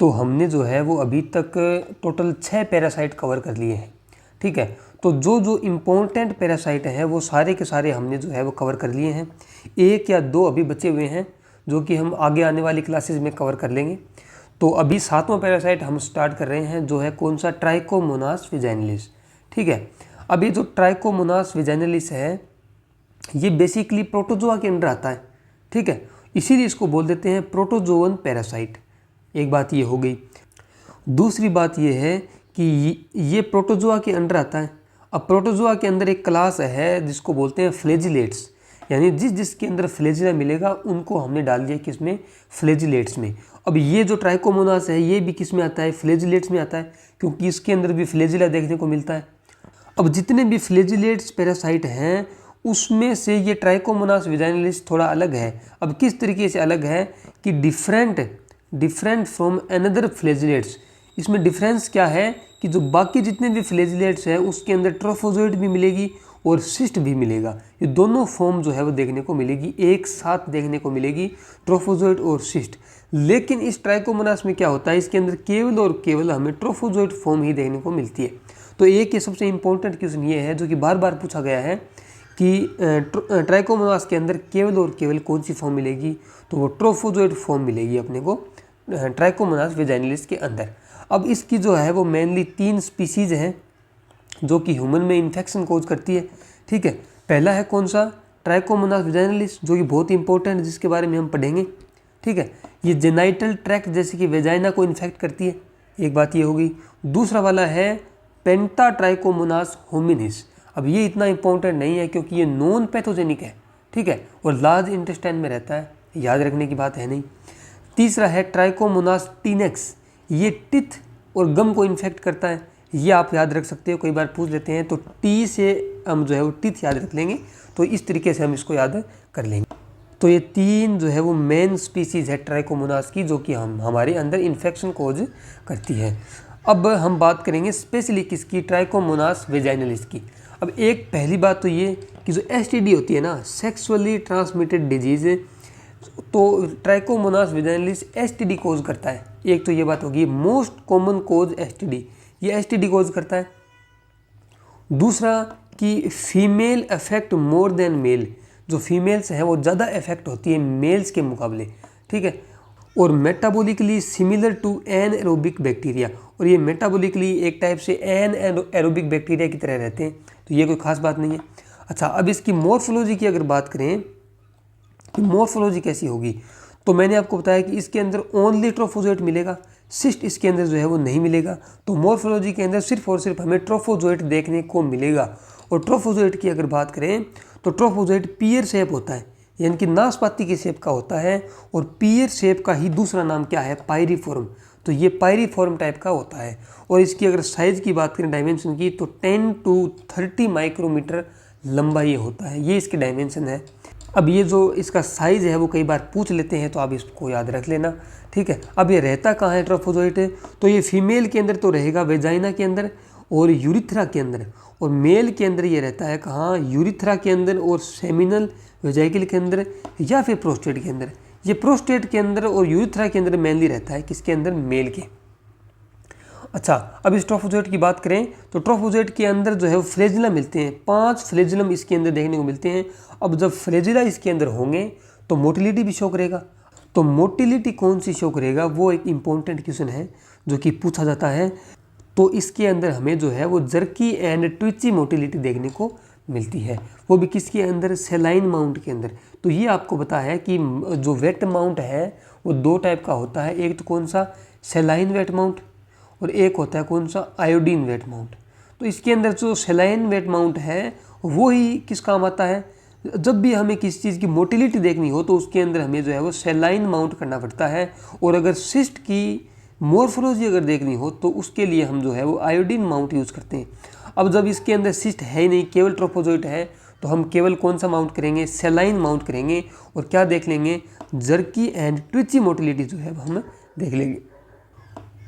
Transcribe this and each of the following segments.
तो हमने जो है वो अभी तक टोटल 6 पैरासाइट कवर कर लिए हैं, ठीक है। तो जो जो इम्पोर्टेंट पैरासाइट हैं वो सारे के सारे हमने जो है वो कवर कर लिए हैं। 1 या 2 अभी बचे हुए हैं जो कि हम आगे आने वाली क्लासेस में कवर कर लेंगे। तो अभी 7वां पैरासाइट हम स्टार्ट कर रहे हैं, जो है कौन सा, ट्राइकोमोनास विजाइनलिस, ठीक है। अभी जो ट्राइकोमोनास विजाइनलिस है ये बेसिकली प्रोटोजोआ के अंदर आता है, ठीक है, इसीलिए इसको बोल देते हैं प्रोटोजोवन पैरासाइट। एक बात ये हो गई। दूसरी बात ये है कि ये प्रोटोजोआ के अंदर आता है। अब प्रोटोजोआ के अंदर एक क्लास है जिसको बोलते हैं फ्लैजिलेट्स, यानी जिसके अंदर फ्लैजिला मिलेगा उनको हमने डाल दिया किसमें, फ्लैजिलेट्स में। अब ये जो ट्राइकोमोनास है ये भी किस में आता है, फ्लैजिलेट्स में आता है, क्योंकि इसके अंदर भी फ्लैजिला देखने को मिलता है। अब जितने भी फ्लैजिलेट्स पैरासाइट हैं उसमें से ये ट्राइकोमोनास विजाइनलिस थोड़ा अलग है। अब किस तरीके से अलग है कि डिफरेंट फ्रॉम अनदर फ्लैजिलेट्स। इसमें डिफरेंस क्या है कि जो बाकी जितने भी फ्लैजिलेट्स हैं उसके अंदर ट्रोफोजोइट भी मिलेगी और सिस्ट भी मिलेगा। ये दोनों फॉर्म जो है वो देखने को मिलेगी, एक साथ देखने को मिलेगी, ट्रोफोजोइट और सिस्ट। लेकिन इस ट्राइकोमोनास में क्या होता है, इसके अंदर केवल और केवल हमें ट्रोफोजोइट फॉर्म ही देखने को मिलती है। तो एक ये सबसे इंपॉर्टेंट क्वेश्चन ये है जो कि बार बार पूछा गया है कि ट्राइकोमोनास के अंदर केवल और केवल कौन सी फॉर्म मिलेगी, तो वो ट्रोफोजोइट फॉर्म मिलेगी अपने को ट्राइकोमोनास विजाइनलिस के अंदर। अब इसकी जो है वो मेनली 3 स्पीसीज हैं जो कि ह्यूमन में इन्फेक्शन कोज करती है, ठीक है। पहला है कौन सा, ट्राइकोमोनास विजाइनलिस, जो कि बहुत इंपॉर्टेंट है जिसके बारे में हम पढ़ेंगे, ठीक है। ये जेनाइटल ट्रैक्ट जैसे कि वेजाइना को इन्फेक्ट करती है, एक बात ये होगी। दूसरा वाला है पेंटाट्राइकोमोनास होमिनिस। अब ये इतना इंपॉर्टेंट नहीं है क्योंकि ये नॉन पैथोजेनिक है, ठीक है, और लार्ज इंटेस्टाइन में रहता है, याद रखने की बात है नहीं। तीसरा है ट्राइकोमोनास टीनेक्स, ये टिथ और गम को इन्फेक्ट करता है, ये आप याद रख सकते हो, कई बार पूछ लेते हैं। तो टी से हम जो है वो टिथ याद रख लेंगे, तो इस तरीके से हम इसको याद कर लेंगे। तो ये 3 जो है वो मेन स्पीसीज है ट्राइकोमोनास की जो कि हमारे अंदर इन्फेक्शन कोज करती है। अब हम बात करेंगे स्पेशली किसकी, ट्राइकोमोनास वेजाइनलिस की। अब एक पहली बात तो ये कि जो एसटीडी होती है ना, सेक्सुअली ट्रांसमिटेड डिजीज़, तो ट्राइकोमोनास वेजाइनलिस एसटीडी कोज करता है। एक तो ये बात होगी, मोस्ट कॉमन कोज एसटीडी, ये एसटीडी कोज करता है। दूसरा कि female affect more than male, जो फीमेल्स हैं वो ज़्यादा अफेक्ट होती है मेल्स के मुकाबले, ठीक है। और metabolically similar to anaerobic bacteria, और ये मेटाबॉलिकली एक टाइप से एन एरोबिक बैक्टीरिया की तरह रहते हैं, तो ये कोई खास बात नहीं है। अच्छा, अब इसकी मॉर्फोलॉजी की अगर बात करें कि मॉर्फोलॉजी कैसी होगी, तो मैंने आपको बताया कि इसके अंदर ओनली ट्रोफोजोइट मिलेगा, सिस्ट इसके अंदर जो है वो नहीं मिलेगा। तो मॉर्फोलॉजी के अंदर सिर्फ और सिर्फ हमें ट्रोफोजोइट देखने को मिलेगा। और ट्रोफोजोइट की अगर बात करें तो ट्रोफोजोइट पीयर शेप होता है, यानी कि नाशपाती के शेप का होता है, और पीयर शेप का ही दूसरा नाम क्या है, पायरीफॉर्म। तो ये पायरीफॉर्म टाइप का होता है। और इसकी अगर साइज़ की बात करें डायमेंशन की, तो 10 to 30 माइक्रोमीटर लंबा ये होता है, ये इसकी डायमेंशन है। अब ये जो इसका साइज़ है वो कई बार पूछ लेते हैं, तो आप इसको याद रख लेना, ठीक है। अब ये रहता कहाँ है ट्रोफोजोइट, तो ये फीमेल के अंदर तो रहेगा वेजाइना के अंदर और यूरिथ्रा के अंदर, और मेल के अंदर ये रहता है कहाँ, यूरिथ्रा के अंदर और सेमिनल वेजाइकल के अंदर, या फिर प्रोस्टेट के अंदर। ये प्रोस्टेट के अंदर और यूरिथ्रा के अंदर मेनली रहता है, किसके अंदर, मेल के। अच्छा, अब इस ट्रोफोजोइट की बात करें तो ट्रोफोजोइट के अंदर जो है वो फ्लैजिला मिलते हैं, 5 फ्लैजिलम इसके अंदर देखने को मिलते हैं। अब जब फ्लैजिला इसके अंदर होंगे तो मोटिलिटी भी शो करेगा। तो मोटिलिटी कौन सी शो करेगा, वो एक इम्पोर्टेंट क्वेश्चन है जो कि पूछा जाता है। तो इसके अंदर हमें जो है वो जर्की एंड ट्विची मोटिलिटी देखने को मिलती है, वो भी किसके अंदर, सेलाइन माउंट के अंदर। तो ये आपको पता है कि जो वेट माउंट है वो 2 टाइप का होता है, एक तो कौन सा, सेलाइन वेट माउंट, और एक होता है कौन सा, आयोडीन वेट माउंट। तो इसके अंदर जो सेलाइन वेट माउंट है वो ही किस काम आता है, जब भी हमें किसी चीज़ की मोटिलिटी देखनी हो तो उसके अंदर हमें जो है वो सेलाइन माउंट करना पड़ता है। और अगर सिस्ट की मॉर्फोलॉजी अगर देखनी हो तो उसके लिए हम जो है वो आयोडीन माउंट यूज़ करते हैं। अब जब इसके अंदर सिस्ट है ही नहीं, केवल ट्रोफोजोइट है, तो हम केवल कौन सा माउंट करेंगे, सेलाइन माउंट करेंगे। और क्या देख लेंगे, जर्की एंड ट्विची मोटिलिटी जो है वो हम देख लेंगे।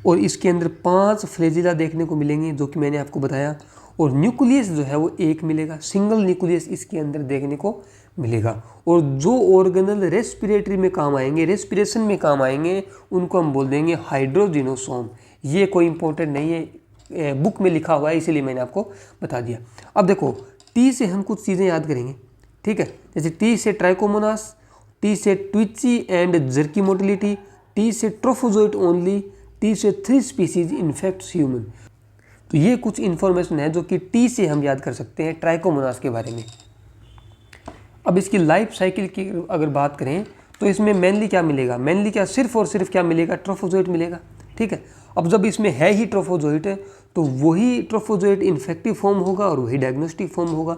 और इसके अंदर 5 फ्लैजिला देखने को मिलेंगे जो कि मैंने आपको बताया, और न्यूक्लियस जो है वो एक मिलेगा, सिंगल न्यूक्लियस इसके अंदर देखने को मिलेगा। और जो ऑर्गेनल रेस्पिरेटरी में काम आएंगे, रेस्पिरेशन में काम आएंगे, उनको हम बोल देंगे हाइड्रोजिनोसोम। ये कोई इंपॉर्टेंट नहीं है, बुक में लिखा हुआ है, इसीलिए मैंने आपको बता दिया। अब देखो टी से हम कुछ चीज़ें याद करेंगे, ठीक है। जैसे टी से ट्राइकोमोनास, टी से ट्विची एंड जर्की मोटिलिटी, टी से ट्रोफोजोइट ओनली, टी से 3 स्पीसीज इन्फेक्ट्स ह्यूमन। तो ये कुछ इन्फॉर्मेशन है जो कि टी से हम याद कर सकते हैं ट्राइकोमोनास के बारे में। अब इसकी लाइफ साइकिल की अगर बात करें तो इसमें मेनली क्या मिलेगा, मेनली क्या सिर्फ और सिर्फ क्या मिलेगा, ट्रोफोजोइट मिलेगा, ठीक है। अब जब इसमें है ही ट्रोफोजोइट है तो वही ट्रोफोजोइट इन्फेक्टिव फॉर्म होगा और वही डायग्नोस्टिक फॉर्म होगा,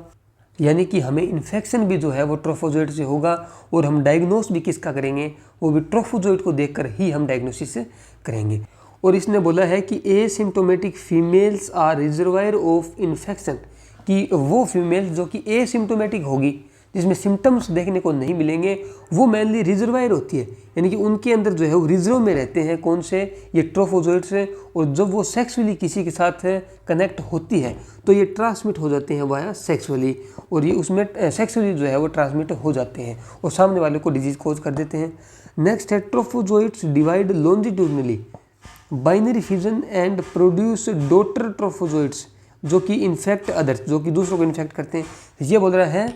यानी कि हमें इन्फेक्शन भी जो है वो ट्रोफोजोइट से होगा और हम डायग्नोस भी किसका करेंगे, वो भी ट्रोफोजोइट को देखकर ही हम डायग्नोसिस करेंगे। और इसने बोला है कि asymptomatic females are reservoir of infection, कि वो फीमेल्स जो कि एसिम्टोमेटिक होगी, जिसमें सिम्टम्स देखने को नहीं मिलेंगे, वो मेनली रिजर्वायर होती है, यानी कि उनके अंदर जो है वो रिजर्व में रहते हैं कौन से, ये ट्रोफोजोइट से। और जब वो सेक्सुअली किसी के साथ कनेक्ट होती है तो ये ट्रांसमिट हो जाते हैं वाया सेक्सुअली, और ये उसमें सेक्सुअली जो है वो ट्रांसमिट हो जाते हैं और सामने वाले को डिजीज कोज कर देते हैं। नेक्स्ट है trophozoites divide longitudinally binary fusion and produce daughter trophozoites जो कि इन्फेक्ट अदर्स, जो कि दूसरों को इन्फेक्ट करते हैं। ये बोल रहा है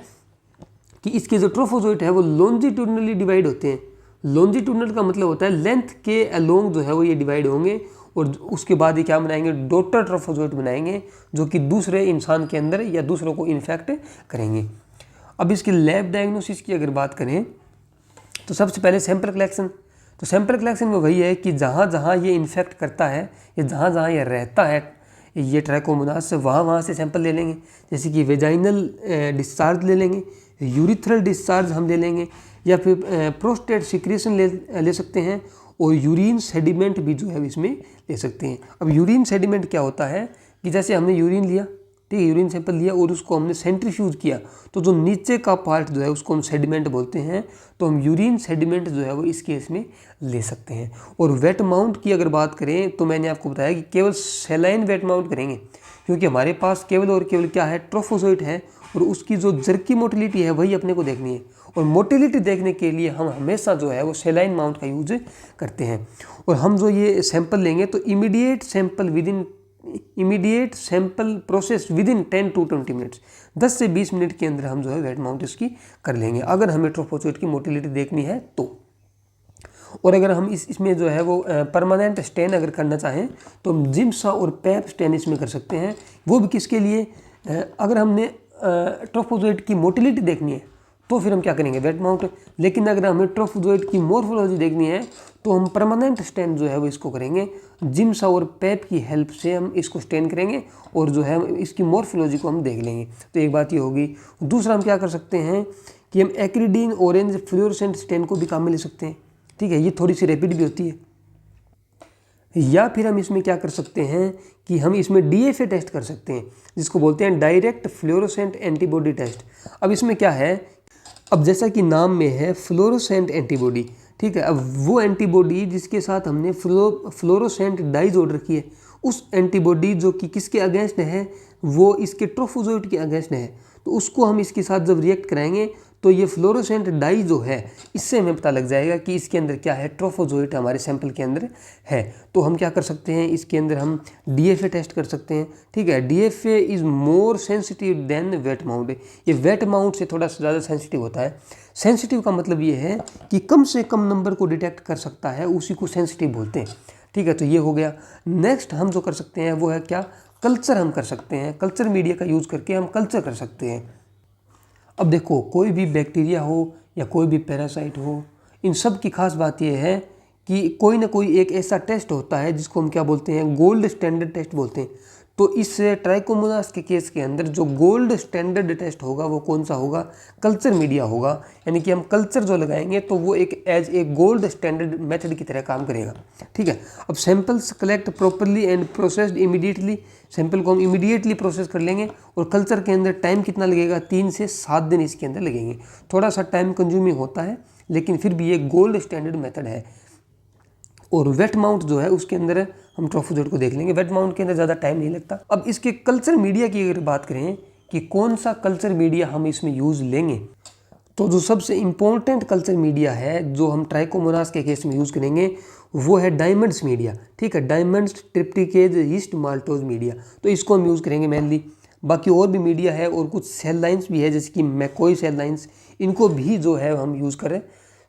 कि इसके जो ट्रोफोजोइट है वो लॉन्जिट्यूडनली डिवाइड होते हैं। लॉन्जिट्यूडनल का मतलब होता है लेंथ के अलोंग जो है वो ये डिवाइड होंगे, और उसके बाद ये क्या बनाएंगे, डॉटर ट्रोफोजोइट बनाएंगे जो कि दूसरे इंसान के अंदर या दूसरों को इन्फेक्ट करेंगे। अब इसकी लैब डायग्नोसिस की अगर बात करें तो सबसे पहले सैंपल कलेक्शन। तो सैंपल कलेक्शन में वही है कि जहाँ जहाँ ये इन्फेक्ट करता है या जहाँ जहाँ ये रहता है ये ट्राइकोमोनास, वहाँ से सैंपल ले लेंगे। जैसे कि वेजाइनल डिस्चार्ज ले लेंगे, यूरिथ्रल डिस्चार्ज हम ले लेंगे, या फिर प्रोस्टेट सिक्रेशन ले सकते हैं, और यूरिन सेडिमेंट भी जो है इसमें ले सकते हैं। अब यूरिन सेडिमेंट क्या होता है कि जैसे हमने यूरिन लिया, ठीक है, यूरिन सैंपल लिया और उसको हमने सेंट्रीफ्यूज किया, तो जो नीचे का पार्ट जो है उसको हम सेडिमेंट बोलते हैं, तो हम यूरिन सेडिमेंट जो है वो इस केस में ले सकते हैं। और वेट माउंट की अगर बात करें तो मैंने आपको बताया कि केवल सेलाइन वेट माउंट करेंगे, क्योंकि हमारे पास केवल और केवल क्या है, ट्रोफोजोइट है, और उसकी जो जर्की मोटिलिटी है वही अपने को देखनी है। और मोटिलिटी देखने के लिए हम हमेशा जो है वो सेलाइन माउंट का यूज करते हैं। और हम जो ये सैंपल लेंगे तो immediate sample process with in 10 to 20 minutes, 10 से 20 मिनट के अंदर हम जो है वेट माउंट इसकी कर लेंगे, अगर हमें ट्रोफोजोइट की मोटिलिटी देखनी है तो। और अगर हम इसमें जो है वो परमानेंट स्टेन अगर करना चाहें तो हम जिम्सा और पैप स्टेन इसमें कर सकते हैं। वो भी किसके लिए, अगर हमने ट्रोफोजोइट की मोटिलिटी देखनी है तो फिर हम क्या करेंगे, वेट माउंट। लेकिन अगर हमें ट्रोफोजोइट की मॉर्फोलॉजी देखनी है तो हम परमानेंट स्टेन जो है वो इसको करेंगे, जिम्सा और पैप की हेल्प से हम इसको स्टेन करेंगे और जो है इसकी मॉर्फोलॉजी को हम देख लेंगे। तो एक बात ये होगी। दूसरा हम क्या कर सकते हैं कि हम एक्रिडीन ऑरेंज फ्लोरोसेंट स्टेन को भी काम में ले सकते हैं, ठीक है, ये थोड़ी सी रैपिड भी होती है। या फिर हम इसमें क्या कर सकते हैं कि हम इसमें DFA टेस्ट कर सकते हैं, जिसको बोलते हैं डायरेक्ट फ्लोरोसेंट एंटीबॉडी टेस्ट। अब इसमें क्या है, अब जैसा कि नाम में है फ्लोरोसेंट एंटीबॉडी, ठीक है, अब वो एंटीबॉडी जिसके साथ हमने फ्लोरोसेंट डाई जोड़ रखी है, उस एंटीबॉडी जो कि किसके अगेंस्ट है, वो इसके ट्रोफोजोइट के अगेंस्ट है, तो उसको हम इसके साथ जब रिएक्ट कराएंगे तो ये फ्लोरोसेंट डाई जो है इससे हमें पता लग जाएगा कि इसके अंदर क्या है, ट्रोफोजोइट हमारे सैंपल के अंदर है। तो हम क्या कर सकते हैं, इसके अंदर हम DFA टेस्ट कर सकते हैं, ठीक है। DFA is more sensitive then wet mount, ये वेट माउंट से थोड़ा सा ज़्यादा सेंसिटिव होता है। सेंसिटिव का मतलब ये है कि कम से कम नंबर को डिटेक्ट कर सकता है, उसी को सेंसिटिव बोलते हैं, ठीक है। तो ये हो गया। नेक्स्ट हम जो कर सकते हैं वो है क्या, कल्चर हम कर सकते हैं, कल्चर मीडिया का यूज़ करके हम कल्चर कर सकते हैं। अब देखो कोई भी बैक्टीरिया हो या कोई भी पैरासाइट हो, इन सब की खास बात यह है कि कोई ना कोई एक ऐसा टेस्ट होता है जिसको हम क्या बोलते हैं, गोल्ड स्टैंडर्ड टेस्ट बोलते हैं। तो इस ट्राइकोमोनास के केस के अंदर जो गोल्ड स्टैंडर्ड टेस्ट होगा वो कौन सा होगा, कल्चर मीडिया होगा। यानी कि हम कल्चर जो लगाएंगे तो वो एक as a gold standard method की तरह काम करेगा, ठीक है। अब samples collect properly and processed immediately, sample को हम इमीडिएटली प्रोसेस कर लेंगे। और कल्चर के अंदर टाइम कितना लगेगा, 3 से 7 दिन इसके अंदर लगेंगे। थोड़ा सा टाइम कंज्यूमिंग होता है लेकिन फिर भी ये गोल्ड स्टैंडर्ड मेथड है। और वेट माउंट जो है उसके अंदर हम ट्रोफोजोइट को देख लेंगे, वेट माउंट के अंदर ज़्यादा टाइम नहीं लगता। अब इसके कल्चर मीडिया की अगर बात करें कि कौन सा कल्चर मीडिया हम इसमें यूज़ लेंगे, तो जो सबसे इम्पोर्टेंट कल्चर मीडिया है जो हम ट्राइकोमोनास के केस में यूज़ करेंगे वो है डायमंड्स मीडिया, ठीक है, डायमंड्स ट्रिप्टिकेज ईस्ट माल्टोज मीडिया, तो इसको हम यूज़ करेंगे मेनली। बाकी और भी मीडिया है और कुछ सेल लाइन्स भी है जैसे कि मैकोई सेल लाइन्स, इनको भी जो है हम यूज़ कर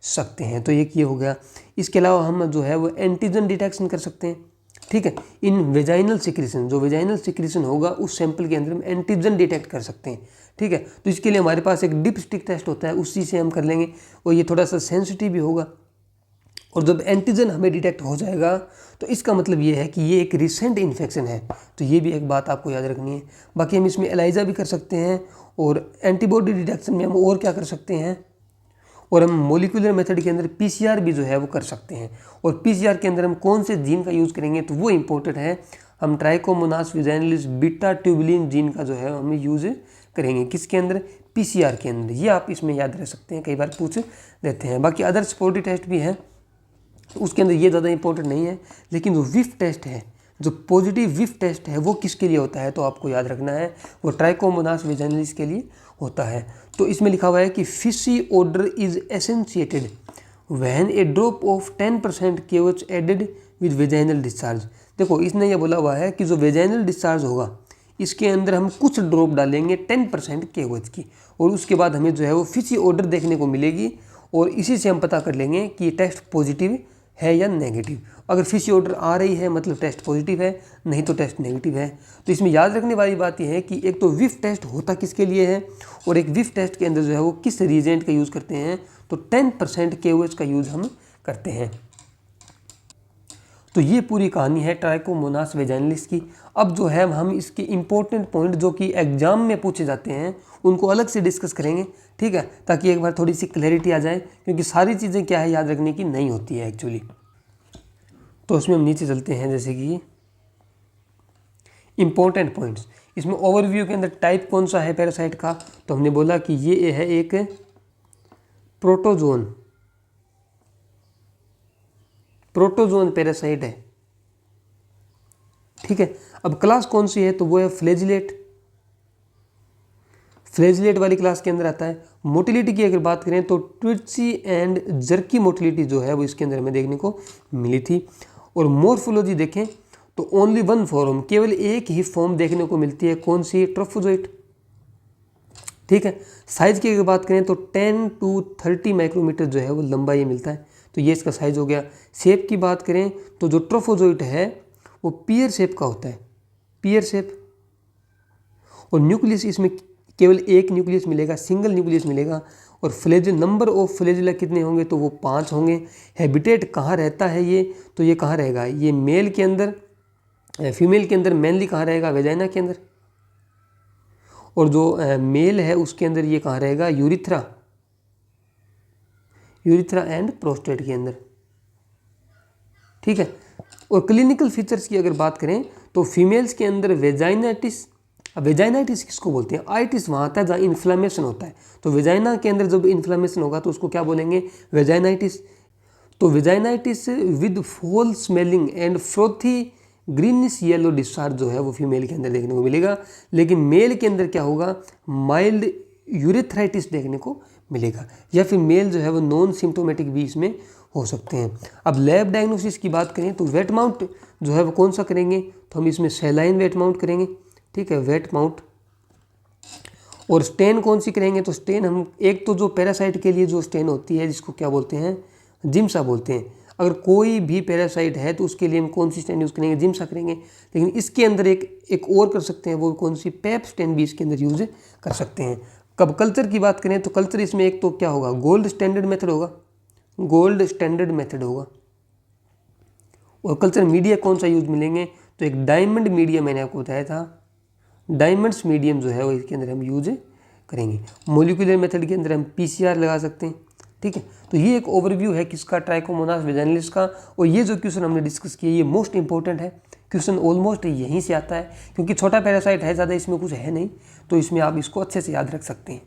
सकते हैं। तो ये हो गया। इसके अलावा हम जो है वो एंटीजन डिटेक्शन कर सकते हैं, ठीक है, इन वेजाइनल सिक्रीशन, जो वेजाइनल सिक्रीशन होगा उस सैंपल के अंदर हम एंटीजन डिटेक्ट कर सकते हैं, ठीक है। तो इसके लिए हमारे पास एक डिप स्टिक टेस्ट होता है, उसी से हम कर लेंगे और ये थोड़ा सा सेंसिटिव भी होगा। और जब एंटीजन हमें डिटेक्ट हो जाएगा तो इसका मतलब ये है कि ये एक रिसेंट इन्फेक्शन है, तो ये भी एक बात आपको याद रखनी है। बाकी हम इसमें एलाइजा भी कर सकते हैं और एंटीबॉडी डिटेक्शन में हम और क्या कर सकते हैं, और हम मोलिकुलर मेथड के अंदर पीसीआर भी जो है वो कर सकते हैं। और पीसीआर के अंदर हम कौन से जीन का यूज़ करेंगे तो वो इम्पोर्टेंट है। हम trichomonas vaginalis beta tubulin gene का जो है हम यूज़ करेंगे, किसके अंदर, पीसीआर के अंदर। ये आप इसमें याद रख सकते हैं, कई बार पूछ देते हैं। बाकी अदर सपोर्टिव टेस्ट भी हैं, उसके अंदर ये ज़्यादा इंपॉर्टेंट नहीं है, लेकिन जो विफ टेस्ट है, जो पॉजिटिव विफ टेस्ट है वो किसके लिए होता है तो आपको याद रखना है, वो ट्राइकोमोनास वेजाइनलिस के लिए होता है। तो इसमें लिखा हुआ है कि fishy order is associated when a drop of 10% केवच एडेड विद वेजाइनल डिस्चार्ज। देखो इसने ये बोला हुआ है कि जो वेजाइनल डिस्चार्ज होगा इसके अंदर हम कुछ ड्रॉप डालेंगे 10% केवच की, और उसके बाद हमें जो है वो फिशी ऑर्डर देखने को मिलेगी, और इसी से हम पता कर लेंगे कि ये टेस्ट पॉजिटिव है या नेगेटिव। अगर फिशी ऑर्डर आ रही है मतलब टेस्ट पॉजिटिव है, नहीं तो टेस्ट नेगेटिव है। तो इसमें याद रखने वाली बात यह है कि एक तो विफ टेस्ट होता किसके लिए है, और एक विफ टेस्ट के अंदर जो है वो किस रीजेंट का यूज़ करते हैं, तो 10% केओएच का यूज़ हम करते हैं। तो ये पूरी कहानी है ट्राइकोमोनास वेजाइनलिस की। अब जो है हम इसके इंपॉर्टेंट पॉइंट जो कि एग्जाम में पूछे जाते हैं उनको अलग से डिस्कस करेंगे, ठीक है, ताकि एक बार थोड़ी सी क्लैरिटी आ जाए, क्योंकि सारी चीज़ें क्या है याद रखने की नहीं होती है एक्चुअली। तो इसमें हम नीचे चलते हैं, जैसे कि इंपॉर्टेंट पॉइंट्स। इसमें ओवरव्यू के अंदर टाइप कौन सा है पैरासाइट का, तो हमने बोला कि ये है एक प्रोटोजोन, प्रोटोजोन पैरासाइट है, ठीक है। अब क्लास कौन सी है तो वो है फ्लैजिलेट, फ्लैजिलेट वाली क्लास के अंदर आता है। मोटिलिटी की अगर बात करें तो ट्विटसी एंड जर्की मोटिलिटी जो है वो इसके अंदर हमें देखने को मिली थी। और मोर्फोलॉजी देखें तो ओनली वन फॉर्म, केवल एक ही फॉर्म देखने को मिलती है, कौन सी, ट्रोफोजोइट, ठीक है। साइज की अगर बात करें तो 10 to 30 माइक्रोमीटर जो है वो लंबा ये मिलता है, तो ये इसका साइज हो गया। शेप की बात करें तो जो ट्रोफोजोइट है वो पियर शेप का होता है, पियर शेप। और न्यूक्लियस इसमें केवल एक न्यूक्लियस मिलेगा, सिंगल न्यूक्लियस मिलेगा। और फ्लैजिल नंबर ऑफ फ्लैजिला कितने होंगे तो वो 5 होंगे। हैबिटेट कहाँ रहता है ये, तो ये कहाँ रहेगा, ये मेल के अंदर, फीमेल के अंदर मेनली कहाँ रहेगा, वेजाइना के अंदर। और जो मेल है उसके अंदर ये कहाँ रहेगा, यूरिथ्रा, यूरिथ्रा एंड प्रोस्टेट के अंदर, ठीक है। और क्लिनिकल फीचर्स की अगर बात करें तो फीमेल्स के अंदर वेजाइनाइटिस, वेजाइनाइटिस किसको बोलते हैं, आइटिस वहाँ आता है जहाँ इन्फ्लामेशन होता है, तो वेजाइना के अंदर जब इन्फ्लामेशन होगा तो उसको क्या बोलेंगे, वेजाइनाइटिस। तो vaginitis with foul smelling and frothy greenish yellow discharge जो है वो फीमेल के अंदर देखने को मिलेगा। लेकिन मेल के अंदर क्या होगा, माइल्ड यूरेथ्राइटिस देखने को मिलेगा, या फिर मेल जो है वो नॉन सिम्टोमेटिक भी इसमें हो सकते हैं। अब लैब डायग्नोसिस की बात करें तो वेट माउंट जो है वो कौन सा करेंगे, तो हम इसमें सेलाइन वेट माउंट करेंगे, ठीक है, वेट माउंट। और स्टेन कौन सी करेंगे, तो स्टेन हम एक तो जो पैरासाइट के लिए जो स्टेन होती है जिसको क्या बोलते हैं, जिम्सा बोलते हैं। अगर कोई भी पैरासाइट है तो उसके लिए हम कौन सी स्टेन यूज़ करेंगे, जिम्सा करेंगे। लेकिन इसके अंदर एक और कर सकते हैं, वो कौन सी, पेप स्टेन भी इसके अंदर यूज कर सकते हैं। कब कल्चर की बात करें तो कल्चर इसमें एक तो क्या होगा, गोल्ड स्टैंडर्ड मेथड होगा, गोल्ड स्टैंडर्ड मेथड होगा। और कल्चर मीडिया कौन सा यूज मिलेंगे, तो एक डायमंड मीडिया मैंने आपको बताया था, डायमंड्स मीडियम जो है वो इसके अंदर हम यूज करेंगे। मोलिकुलर मेथड के अंदर हम पीसीआर लगा सकते हैं, ठीक है। तो ये एक ओवरव्यू है किसका, ट्राइकोमोनास वेजाइनलिस का। और ये जो क्वेश्चन हमने डिस्कस किया ये मोस्ट इंपॉर्टेंट है, क्वेश्चन ऑलमोस्ट यहीं से आता है, क्योंकि छोटा पैरासाइट है, ज़्यादा इसमें कुछ है नहीं, तो इसमें आप इसको अच्छे से याद रख सकते हैं।